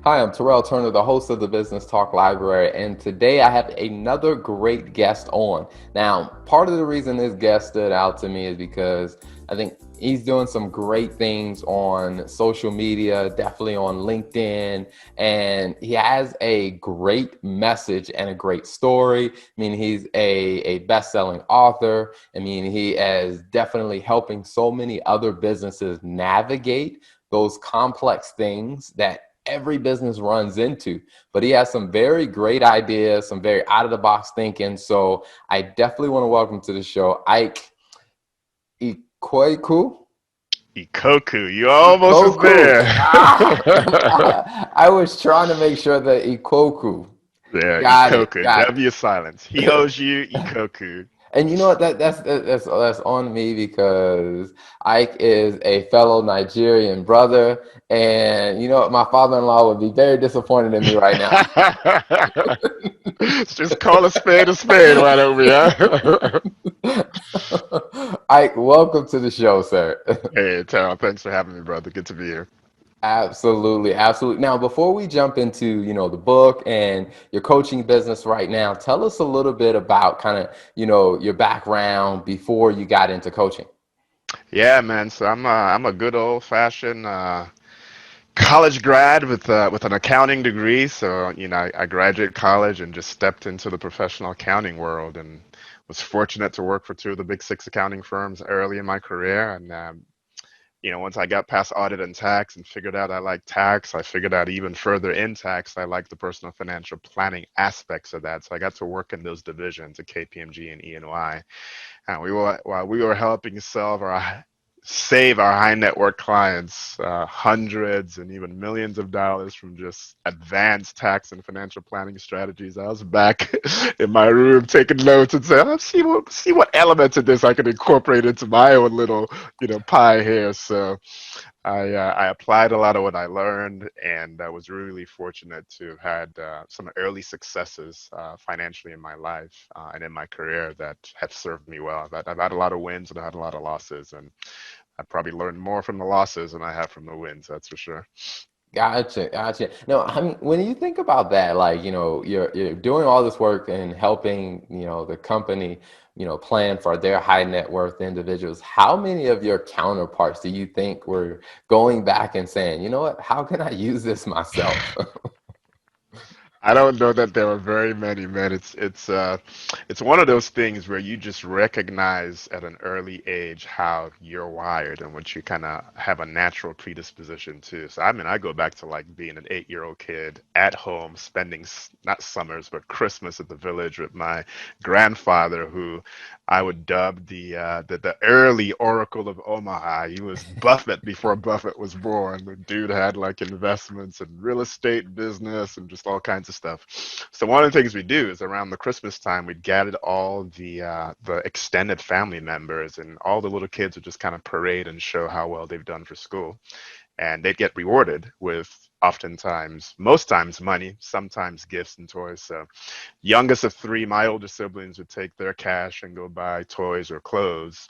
Hi, I'm Terrell Turner, the host of the Business Talk Library, and today I have another great guest on. Now, part of the reason this guest stood out to me is because I think he's doing some great things on social media, definitely on LinkedIn, and he has a great message and a great story. I mean, he's a best-selling author. I mean, he is definitely helping so many other businesses navigate those complex things that every business runs into. But he has some very great ideas, some very out of the box thinking. So I definitely want to welcome to the show Ike Ikoku. Ikoku, you almost was Ikoku. there. I was trying to make sure that Ikoku. Yeah, Got it. Ikoku. Got W silence. He it. owes you Ikoku. And you know what? That's on me because Ike is a fellow Nigerian brother, and you know what? My father-in-law would be very disappointed in me right now. Just call a spade, why don't we? Huh? Ike, welcome to the show, sir. Hey, Terrell, thanks for having me, brother. Good to be here. Absolutely, absolutely. Now, before we jump into, the book and your coaching business right now, tell us a little bit about kind of, your background before you got into coaching. Yeah, man. So I'm a good old-fashioned college grad with an accounting degree. So I graduated college and just stepped into the professional accounting world and was fortunate to work for two of the big six accounting firms early in my career. And once I got past audit and tax and figured out I like tax, I figured out even further in tax, I like the personal financial planning aspects of that. So I got to work in those divisions at KPMG and E&Y. And while we were helping save our high net worth clients hundreds and even millions of dollars from just advanced tax and financial planning strategies. I was back in my room taking notes and saying, let's see what elements of this I can incorporate into my own little pie here. So I applied a lot of what I learned, and I was really fortunate to have had some early successes financially in my life and in my career that have served me well. I've had a lot of wins and I had a lot of losses, and I probably learned more from the losses than I have from the wins. That's for sure. Gotcha, gotcha. No, I mean, when you think about that, like, you're doing all this work and helping, the company, plan for their high net worth individuals. How many of your counterparts do you think were going back and saying, you know what, how can I use this myself? I don't know that there are very many, man. It's one of those things where you just recognize at an early age how you're wired and what you kind of have a natural predisposition to. So I mean, I go back to like being an 8-year-old kid at home, spending not summers but Christmas at the village with my grandfather, who I would dub the early Oracle of Omaha. He was Buffett before Buffett was born. The dude had like investments in real estate business and just all kinds of stuff. So one of the things we do is around the Christmas time, we'd gather all the extended family members, and all the little kids would just kind of parade and show how well they've done for school, and they'd get rewarded with oftentimes, most times money, sometimes gifts and toys. So youngest of three, my older siblings would take their cash and go buy toys or clothes.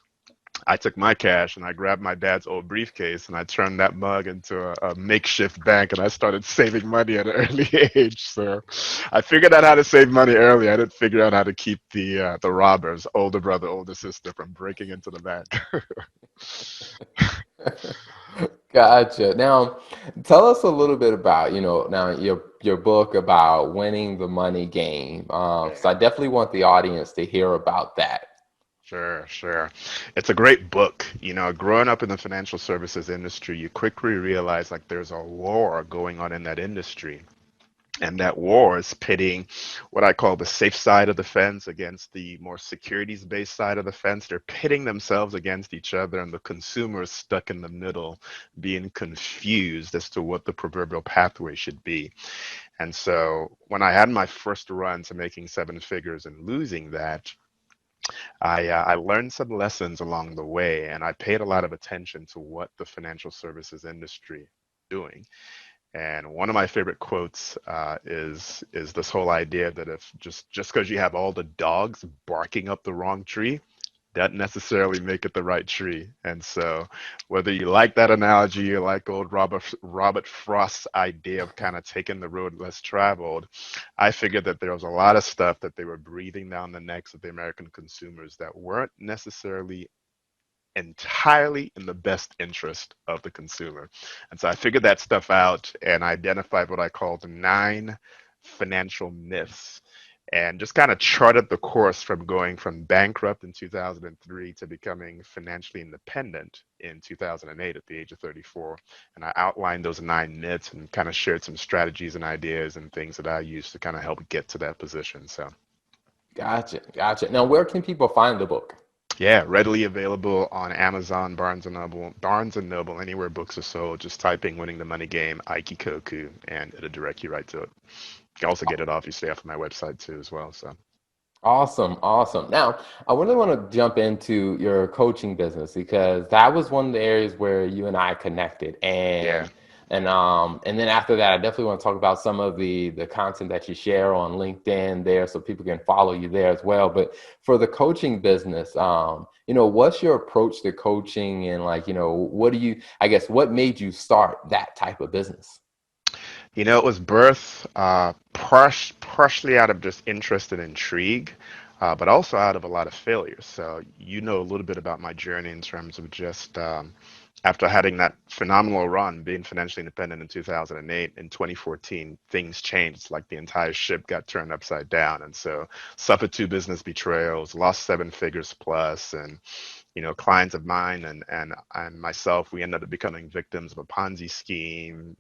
I took my cash and I grabbed my dad's old briefcase and I turned that mug into a makeshift bank, and I started saving money at an early age. So I figured out how to save money early. I didn't figure out how to keep the robbers, older brother, older sister, from breaking into the bank. Gotcha. Now, tell us a little bit about, now your book about winning the money game. Because I Yeah. definitely want the audience to hear about that. Sure, sure. It's a great book. Growing up in the financial services industry, you quickly realize like there's a war going on in that industry. And that war is pitting what I call the safe side of the fence against the more securities based side of the fence. They're pitting themselves against each other, and the consumer is stuck in the middle, being confused as to what the proverbial pathway should be. And so when I had my first run to making seven figures and losing that, I learned some lessons along the way, and I paid a lot of attention to what the financial services industry doing. And one of my favorite quotes is this whole idea that if just because you have all the dogs barking up the wrong tree doesn't necessarily make it the right tree. And so, whether you like that analogy or like old Robert Frost's idea of kind of taking the road less traveled, I figured that there was a lot of stuff that they were breathing down the necks of the American consumers that weren't necessarily entirely in the best interest of the consumer. And so I figured that stuff out and identified what I called nine financial myths and just kind of charted the course from going from bankrupt in 2003 to becoming financially independent in 2008 at the age of 34. And I outlined those nine myths and kind of shared some strategies and ideas and things that I used to kind of help get to that position. So Gotcha, gotcha. Now, where can people find the book? yeah, readily available on Amazon, Barnes and Noble, anywhere books are sold. Just typing "Winning the Money Game" Aikikoku, and it'll direct you right to it. You can also get it obviously off of my website too as well. So Awesome, awesome. Now, I really want to jump into your coaching business because that was one of the areas where you and I connected, yeah, and then after that, I definitely want to talk about some of the content that you share on LinkedIn there, so people can follow you there as well. But for the coaching business, what's your approach to coaching, and like, what do you, I guess, what made you start that type of business? it was birth partially out of just interest and intrigue, but also out of a lot of failures. So you know a little bit about my journey in terms of just after having that phenomenal run, being financially independent in 2008, in 2014, things changed. Like the entire ship got turned upside down. And so suffered two business betrayals, lost seven figures plus, and clients of mine and myself, we ended up becoming victims of a Ponzi scheme.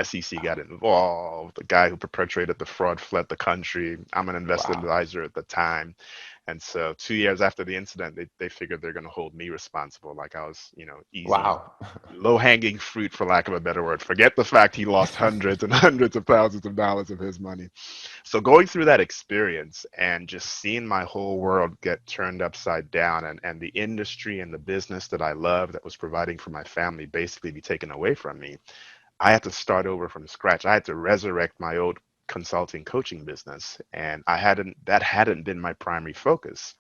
SEC got involved. The guy who perpetrated the fraud fled the country. I'm an investment Wow, advisor at the time. And so 2 years after the incident, they figured they're going to hold me responsible, like I was, easy, wow, low-hanging fruit, for lack of a better word. Forget the fact he lost hundreds and hundreds of thousands of dollars of his money. So going through that experience and just seeing my whole world get turned upside down and the industry and the business that I love that was providing for my family basically be taken away from me, I had to start over from scratch. I had to resurrect my old consulting coaching business, and that hadn't been my primary focus.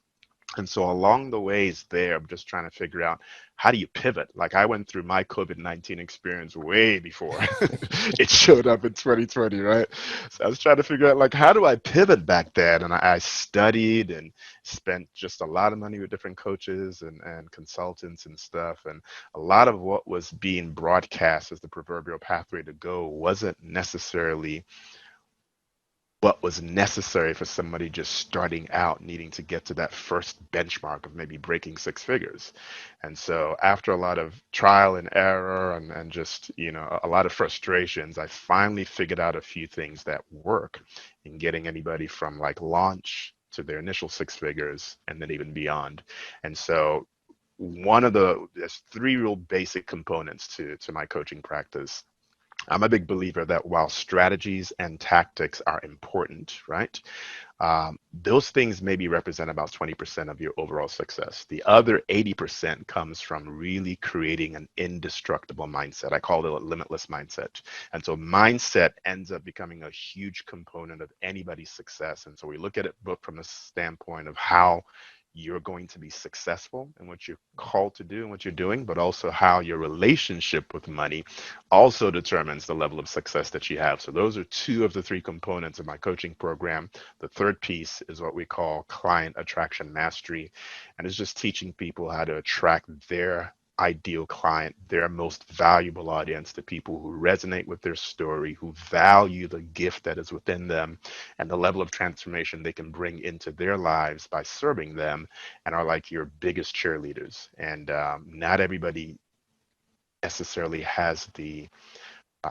And so along the ways there, I'm just trying to figure out, how do you pivot? Like I went through my COVID-19 experience way before it showed up in 2020, right? So I was trying to figure out, like, how do I pivot back then? And I studied and spent just a lot of money with different coaches and consultants and stuff. And a lot of what was being broadcast as the proverbial pathway to go wasn't necessarily what was necessary for somebody just starting out needing to get to that first benchmark of maybe breaking six figures. And so after a lot of trial and error and just, a lot of frustrations, I finally figured out a few things that work in getting anybody from like launch to their initial six figures and then even beyond. And so there's three real basic components to my coaching practice. I'm a big believer that while strategies and tactics are important, right? Those things maybe represent about 20% of your overall success. The other 80% comes from really creating an indestructible mindset. I call it a limitless mindset. And so mindset ends up becoming a huge component of anybody's success. And so we look at it both from the standpoint of how you're going to be successful in what you're called to do and what you're doing, but also how your relationship with money also determines the level of success that you have. So those are two of the three components of my coaching program. The third piece is what we call client attraction mastery, and it's just teaching people how to attract their ideal client, their most valuable audience, the people who resonate with their story, who value the gift that is within them and the level of transformation they can bring into their lives by serving them, and are like your biggest cheerleaders. And not everybody necessarily has the,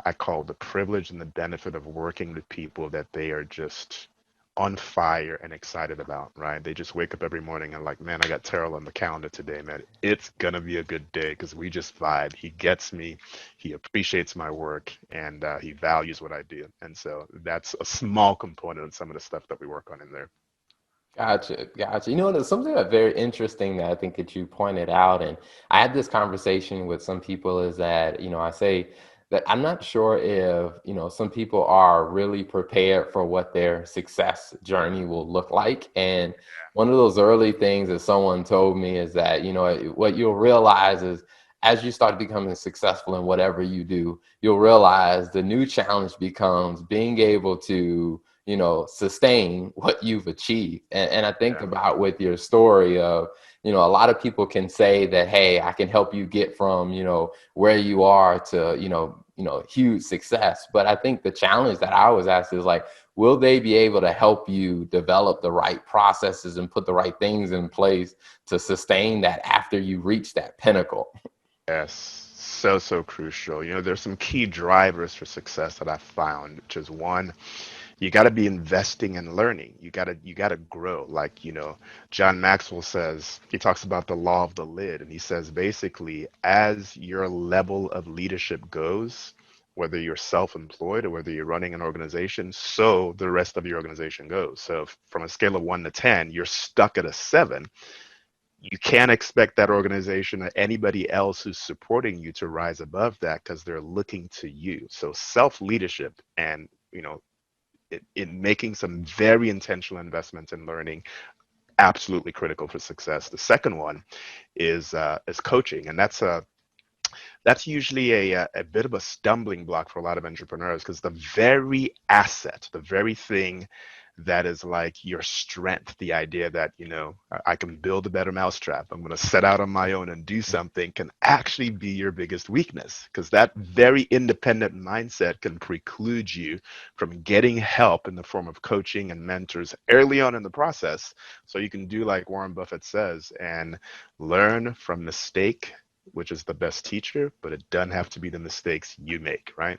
I call the privilege and the benefit of working with people that they are just on fire and excited about, right? They just wake up every morning and like, man, I got Terrell on the calendar today, man. It's gonna be a good day because we just vibe. He gets me, he appreciates my work, and he values what I do. And so that's a small component of some of the stuff that we work on in there. gotcha, gotcha. There's something that's very interesting that I think that you pointed out, and I had this conversation with some people is that, I say that I'm not sure if, some people are really prepared for what their success journey will look like. And one of those early things that someone told me is that, what you'll realize is as you start becoming successful in whatever you do, you'll realize the new challenge becomes being able to, sustain what you've achieved. And I think Yeah. about with your story of, a lot of people can say that, hey, I can help you get from, where you are to, huge success. But I think the challenge that I always ask is like, will they be able to help you develop the right processes and put the right things in place to sustain that after you reach that pinnacle? Yes, so, so crucial. There's some key drivers for success that I found, which is one, you got to be investing and learning. You got to grow. Like, John Maxwell says, he talks about the law of the lid, and he says basically, as your level of leadership goes, whether you're self-employed or whether you're running an organization, so the rest of your organization goes. So from a scale of 1 to 10, you're stuck at a 7. You can't expect that organization or anybody else who's supporting you to rise above that because they're looking to you. So self-leadership and, in making some very intentional investments in learning, absolutely critical for success. The second one is coaching, and that's usually a bit of a stumbling block for a lot of entrepreneurs because the very asset, the very thing that is like your strength, the idea that, I can build a better mousetrap, I'm going to set out on my own and do something, can actually be your biggest weakness because that very independent mindset can preclude you from getting help in the form of coaching and mentors early on in the process. So you can do like Warren Buffett says and learn from mistake, which is the best teacher, but it doesn't have to be the mistakes you make, right?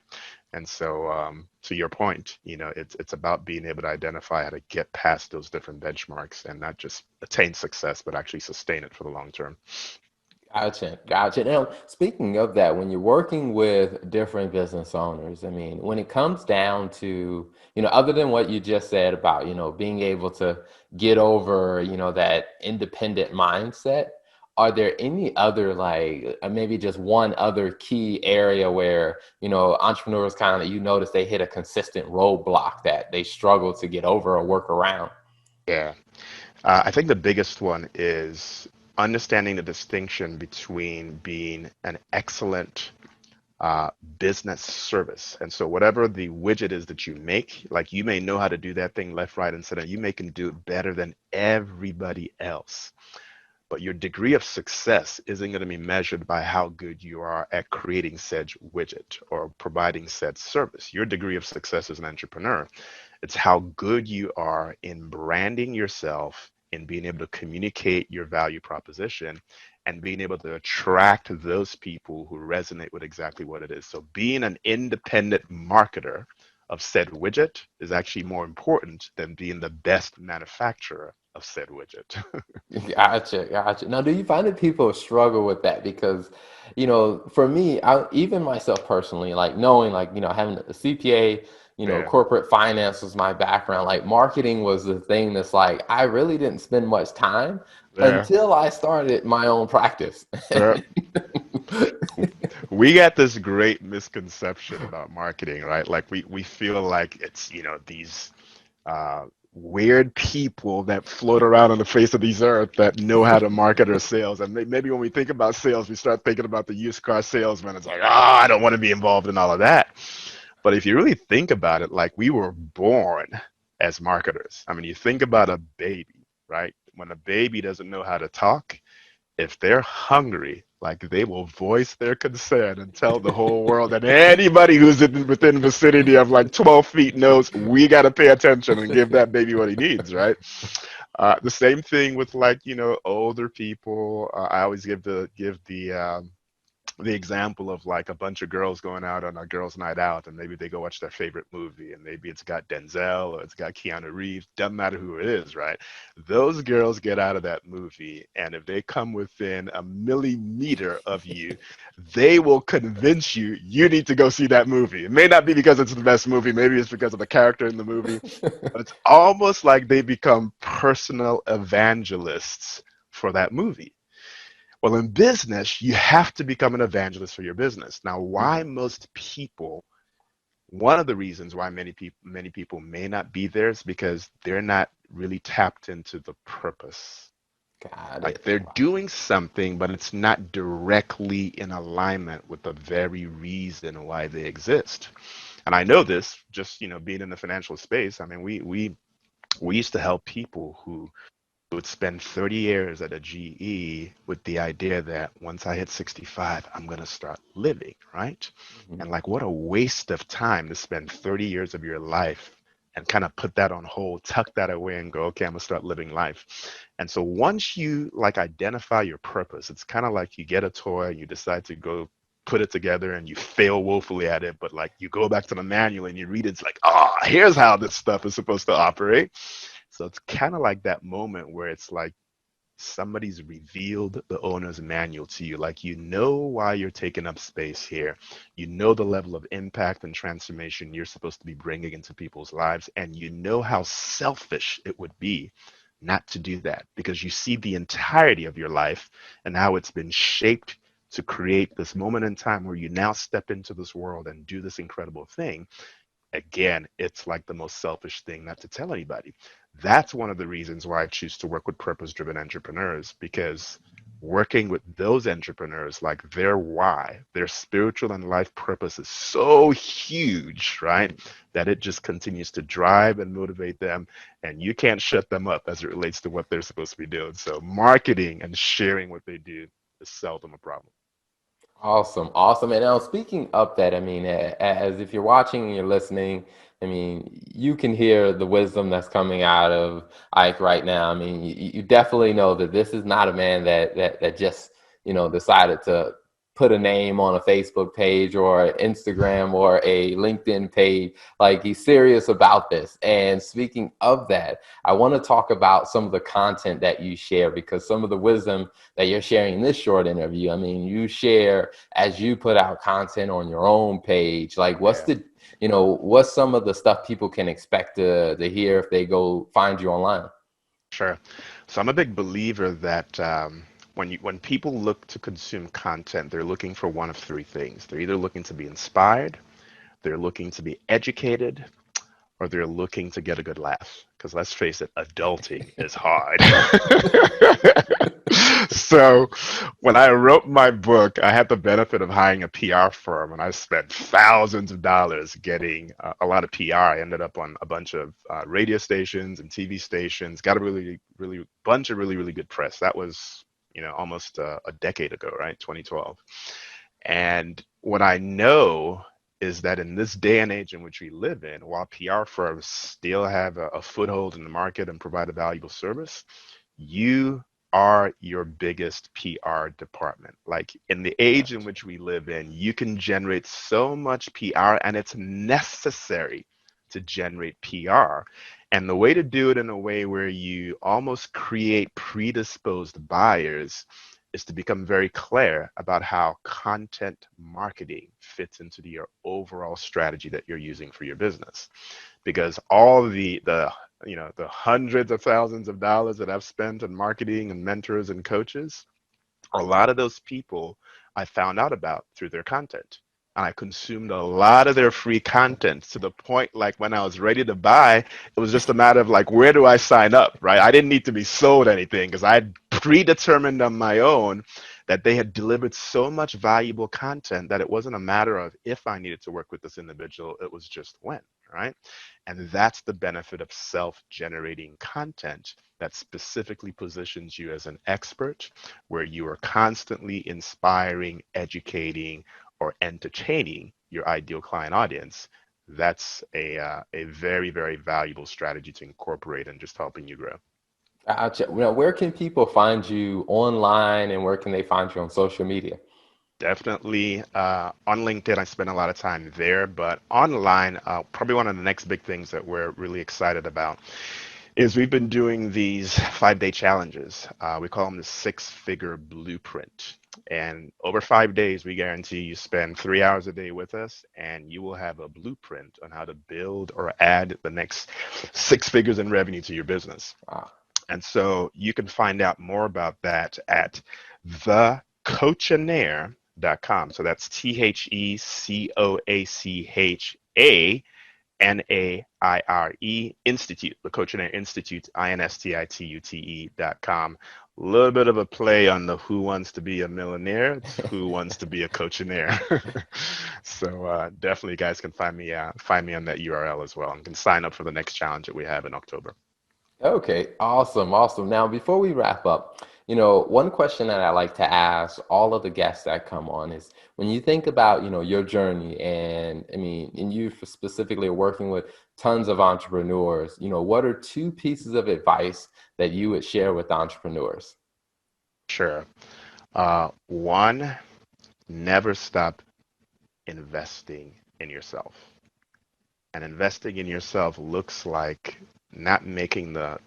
And so, to your point, it's about being able to identify how to get past those different benchmarks and not just attain success, but actually sustain it for the long term. Gotcha, gotcha. Now, speaking of that, when you're working with different business owners, I mean, when it comes down to, other than what you just said about, being able to get over, that independent mindset, are there any other like maybe just one other key area where, entrepreneurs kind of, you notice they hit a consistent roadblock that they struggle to get over or work around? Yeah. I think the biggest one is understanding the distinction between being an excellent uh, business service. And so whatever the widget is that you make, like you may know how to do that thing left, right, and center. You may can do it better than everybody else. But your degree of success isn't going to be measured by how good you are at creating said widget or providing said service. Your degree of success as an entrepreneur, it's how good you are in branding yourself, in being able to communicate your value proposition, and being able to attract those people who resonate with exactly what it is. So being an independent marketer of said widget is actually more important than being the best manufacturer of said widget. Gotcha, gotcha. Now, do you find that people struggle with that? Because, for me, even myself personally, like knowing, like, having a CPA, Yeah, corporate finance was my background. Like, marketing was the thing that's like, I really didn't spend much time yeah. until I started my own practice. Yeah. We got this great misconception about marketing, right? Like we feel like it's, these weird people that float around on the face of these earth that know how to market or sales. And maybe when we think about sales, we start thinking about the used car salesman. It's like, I don't want to be involved in all of that. But if you really think about it, like we were born as marketers. I mean, you think about a baby, right? When a baby doesn't know how to talk, if they're hungry, like they will voice their concern and tell the whole world and anybody who's within vicinity of like 12 feet knows we got to pay attention and give that baby what he needs, right? The same thing with like, older people. I always give the example of like a bunch of girls going out on a girls' night out, and maybe they go watch their favorite movie, and maybe it's got Denzel or it's got Keanu Reeves, doesn't matter who it is, right? Those girls get out of that movie, and if they come within a millimeter of you, they will convince you you need to go see that movie. It may not be because it's the best movie, maybe it's because of the character in the movie, but it's almost like they become personal evangelists for that movie. Well, in business, you have to become an evangelist for your business. Now, why Mhm. most people, one of the reasons why many people may not be there is because they're not really tapped into the purpose. Got Like it. they're Wow. doing something, but it's not directly in alignment with the very reason why they exist. And I know this just, being in the financial space. I mean, we used to help people who would spend 30 years at a GE with the idea that once I hit 65, I'm going to start living, right? Mhm. And like, what a waste of time to spend 30 years of your life and kind of put that on hold, tuck that away and go, okay, I'm going to start living life. And so once you like identify your purpose, it's kind of like you get a toy and you decide to go put it together and you fail woefully at it, but like you go back to the manual and you read it, it's like, oh, here's how this stuff is supposed to operate. So it's kind of like that moment where it's like somebody's revealed the owner's manual to you. Like, you know why you're taking up space here. You know the level of impact and transformation you're supposed to be bringing into people's lives. And you know how selfish it would be not to do that because you see the entirety of your life and how it's been shaped to create this moment in time where you now step into this world and do this incredible thing. Again, it's like the most selfish thing not to tell anybody. That's one of the reasons why I choose to work with purpose driven entrepreneurs, because working with those entrepreneurs, like their why, their spiritual and life purpose is so huge, right? That it just continues to drive and motivate them. And you can't shut them up as it relates to what they're supposed to be doing. So, marketing and sharing what they do is seldom a problem. Awesome, awesome. And now speaking of that, I mean, as if you're watching and you're listening, I mean, you can hear the wisdom that's coming out of Ike right now. I mean, you definitely know that this is not a man that just, decided to put a name on a Facebook page or Instagram or a LinkedIn page. Like, he's serious about this. And speaking of that, I want to talk about some of the content that you share, because some of the wisdom that you're sharing in this short interview, I mean, you share as you put out content on your own page. Like, Yeah. what's some of the stuff people can expect to hear if they go find you online? Sure. So I'm a big believer that when people look to consume content, they're looking for one of three things. They're either looking to be inspired, they're looking to be educated, or they're looking to get a good laugh. Because let's face it, adulting is hard. So when I wrote my book, I had the benefit of hiring a PR firm, and I spent thousands of dollars getting a lot of PR. I ended up on a bunch of radio stations and TV stations, got a really, really bunch of really, really good press. That was, almost a decade ago, right? 2012. And what I know is that in this day and age in which we live in, while PR firms still have a foothold in the market and provide a valuable service, you are your biggest PR department. Like, in the age in Gotcha. which we live in, you can generate so much PR, and it's necessary to generate PR. And the way to do it in a way where you almost create predisposed buyers is to become very clear about how content marketing fits into your overall strategy that you're using for your business. Because all the hundreds of thousands of dollars that I've spent on marketing and mentors and coaches, a lot of those people I found out about through their content. And I consumed a lot of their free content to the point, like, when I was ready to buy, it was just a matter of like, where do I sign up, right? I didn't need to be sold anything because I had predetermined on my own that they had delivered so much valuable content that it wasn't a matter of if I needed to work with this individual, it was just when, right? And that's the benefit of self-generating content that specifically positions you as an expert, where you are constantly inspiring, educating, or entertaining your ideal client audience. That's a very, very valuable strategy to incorporate and just helping you grow. Gotcha. Where can people find you online, and where can they find you on social media? Definitely on LinkedIn, I spend a lot of time there, but online, probably one of the next big things that we're really excited about is we've been doing these 5-day challenges. We call them the six-figure blueprint. And over 5 days, we guarantee you spend 3 hours a day with us, and you will have a blueprint on how to build or add the next 6 figures in revenue to your business. Wow. And so you can find out more about that at thecoachinaire.com. So that's TheCoachNaire Institute, the Coachinaire Institute, INSTITUTE.com. A little bit of a play on the who wants to be a millionaire. It's who wants to be a coachinaire. So definitely, you guys can find me on that URL as well, and can sign up for the next challenge that we have in October. Okay, awesome, awesome. Now, before we wrap up, one question that I like to ask all of the guests that come on is when you think about, your journey and I mean, and you specifically are working with tons of entrepreneurs, what are two pieces of advice that you would share with entrepreneurs? Sure. One, never stop investing in yourself. And investing in yourself looks like not making the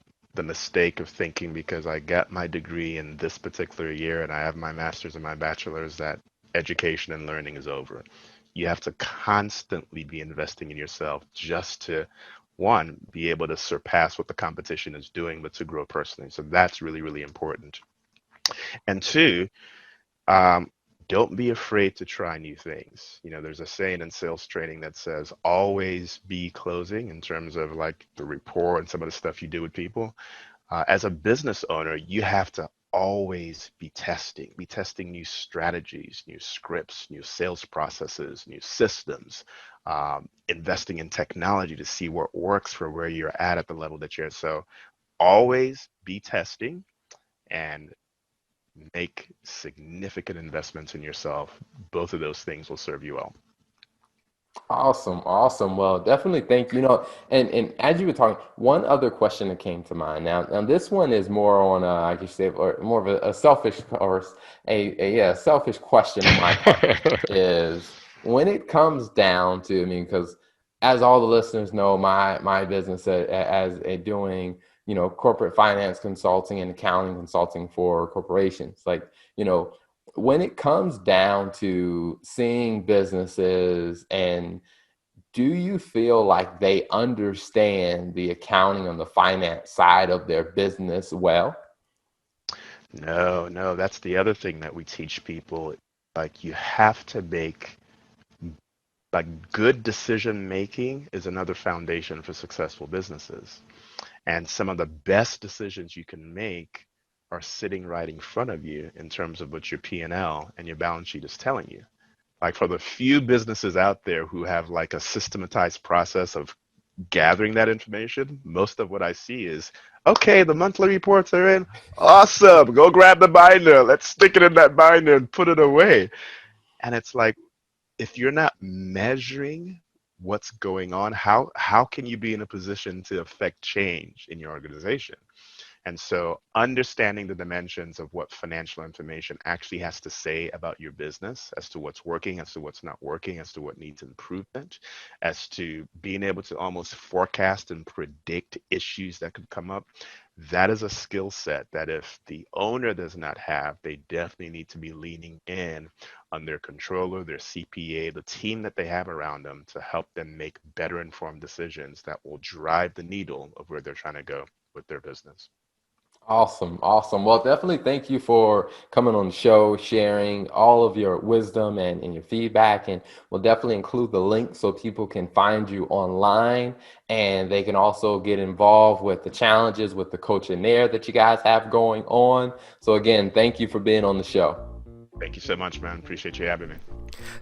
mistake of thinking because I got my degree in this particular year and I have my master's and my bachelor's that education and learning is over. You have to constantly be investing in yourself just to, one, be able to surpass what the competition is doing, but to grow personally. So that's really, really important. And two, um, don't be afraid to try new things. There's a saying in sales training that says always be closing in terms of like the rapport and some of the stuff you do with people. As a business owner, you have to always be testing new strategies, new scripts, new sales processes, new systems, investing in technology to see what works for where you're at the level that you're at. So always be testing and make significant investments in yourself. Both of those things will serve you well. Awesome, awesome. Well, definitely thank you. And as you were talking, one other question that came to mind. Now this one is more on I could say, or more of a selfish or a selfish question on my part is when it comes down to, I mean, because as all the listeners know, my business as a doing, corporate finance consulting and accounting consulting for corporations, like, when it comes down to seeing businesses and do you feel like they understand the accounting on the finance side of their business well? No, no, that's the other thing that we teach people. Like you have to make like good decision making is another foundation for successful businesses. And some of the best decisions you can make are sitting right in front of you in terms of what your P&L and your balance sheet is telling you. Like for the few businesses out there who have like a systematized process of gathering that information, most of what I see is, okay, the monthly reports are in. Awesome. Go grab the binder. Let's stick it in that binder and put it away. And it's like, if you're not measuring what's going on, how can you be in a position to affect change in your organization? And so understanding the dimensions of what financial information actually has to say about your business, as to what's working, as to what's not working, as to what needs improvement, as to being able to almost forecast and predict issues that could come up, that is a skill set that if the owner does not have, they definitely need to be leaning in on their controller, their CPA, the team that they have around them to help them make better informed decisions that will drive the needle of where they're trying to go with their business. Awesome, awesome. Well, definitely thank you for coming on the show, sharing all of your wisdom and your feedback. And we'll definitely include the link so people can find you online and they can also get involved with the challenges with the coach in there that you guys have going on. So again, thank you for being on the show. Thank you so much, man. Appreciate you having me.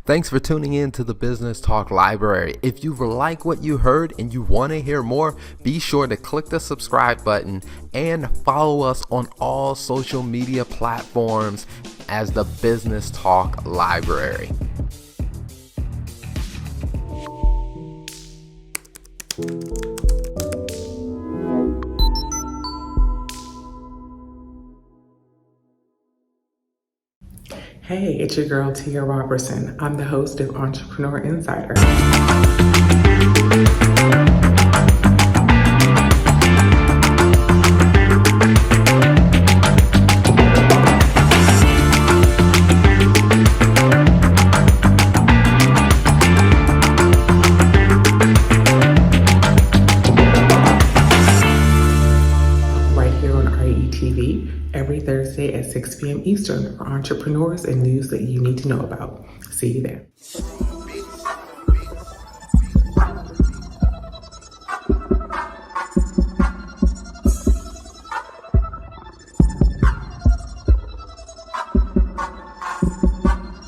Thanks for tuning in to the Business Talk Library. If you like what you heard and you want to hear more, be sure to click the subscribe button and follow us on all social media platforms as the Business Talk Library. Hey, it's your girl Tia Robertson. I'm the host of Entrepreneur Insider. Right here on IETV every Thursday at at 6 p.m. Eastern for entrepreneurs and news that you need to know about. See you there.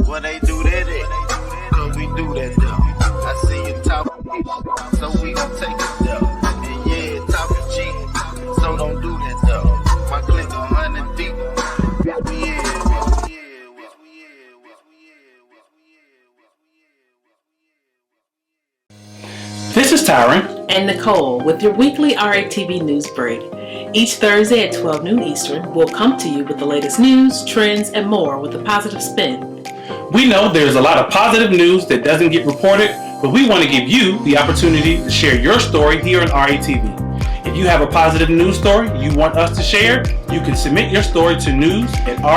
When they do that, cause we do that though. I see you talking, so we gon' take it though. And yeah, talking cheap, so don't do that though. My click 100 deep. This is Tyron and Nicole with your weekly RATV news break. Each Thursday at 12 noon Eastern, we'll come to you with the latest news, trends, and more with a positive spin. We know there's a lot of positive news that doesn't get reported, but we want to give you the opportunity to share your story here on RATV. If you have a positive news story you want us to share, you can submit your story to news@re-tv.net.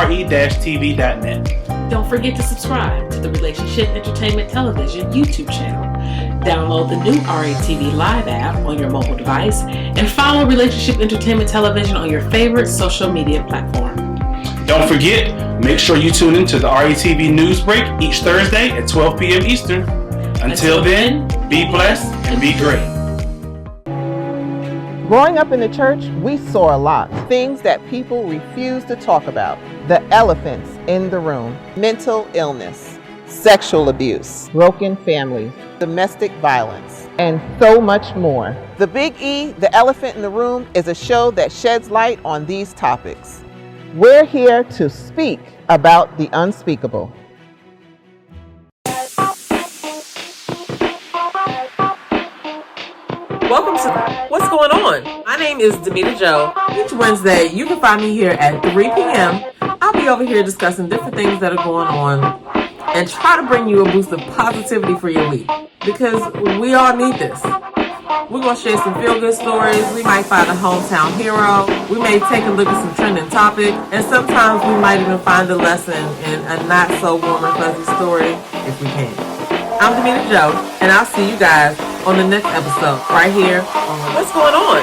Don't forget to subscribe to the Relationship Entertainment Television YouTube channel. Download the new RATV Live app on your mobile device and follow Relationship Entertainment Television on your favorite social media platform. Don't forget, make sure you tune into the RATV News Break each Thursday at 12 p.m. Eastern. Until then, be blessed and be great. Growing up in the church, we saw a lot. Things that people refuse to talk about. The elephants in the room. Mental illness, sexual abuse, broken families, domestic violence, and so much more. The Big E, The Elephant in the Room, is a show that sheds light on these topics. We're here to speak about the unspeakable. Welcome to What's Going On? My name is Demita Joe. Each Wednesday, you can find me here at 3 p.m. I'll be over here discussing different things that are going on and try to bring you a boost of positivity for your week because we all need this. We're going to share some feel-good stories. We might find a hometown hero. We may take a look at some trending topic. And sometimes we might even find a lesson in a not-so-warm and fuzzy story if we can. I'm Demita Joe, and I'll see you guys on the next episode right here on What's Going On?